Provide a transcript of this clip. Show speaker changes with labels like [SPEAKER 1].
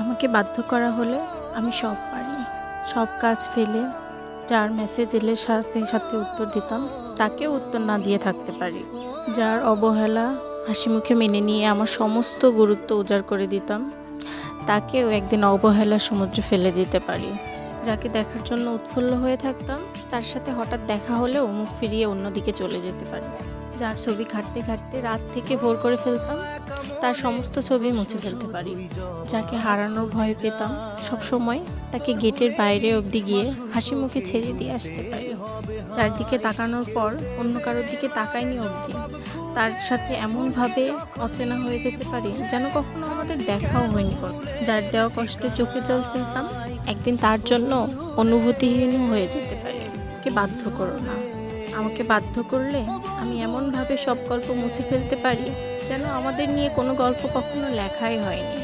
[SPEAKER 1] আমাকে বাধ্য করা হলে আমি সব পারি। সব কাজ ফেলে যার মেসেজ এলে সাথে সাথে উত্তর দিতাম, তাকেও উত্তর না দিয়ে থাকতে পারি। যার অবহেলা হাসিমুখে মেনে নিয়ে আমার সমস্ত গুরুত্ব উজাড় করে দিতাম, তাকেও একদিন অবহেলার সমুদ্রে ফেলে দিতে পারি। যাকে দেখার জন্য উৎফুল্ল হয়ে থাকতাম, তার সাথে হঠাৎ দেখা হলেও মুখ ফিরিয়ে অন্যদিকে চলে যেতে পারি। যার ছবি ঘাঁটতে ঘাঁটতে রাত থেকে ভোর করে ফেলতাম, তার সমস্ত ছবি মুছে ফেলতে পারি। যাকে হারানোর ভয় পেতাম, সবসময় তাকে গেটের বাইরে অবধি গিয়ে হাসি মুখে ছেড়ে দিয়ে আসতে পারি। যার দিকে তাকানোর পর অন্য কারোর দিকে তাকাইনি অবধি তার সাথে এমনভাবে অচেনা হয়ে যেতে পারি যেন কখনো আমাদের দেখাও হয়নি। যার দেওয়া কষ্টে চোখে জল ফেলতাম, একদিন তার জন্য অনুভূতিহীন হয়ে যেতে পারি। কে বাধ্য করো না, আমাকে বাধ্য করলে আমি এমনভাবে সব গল্প মুছে ফেলতে পারি যেন আমাদের নিয়ে কোনো গল্প কখনো লেখাই হয়নি।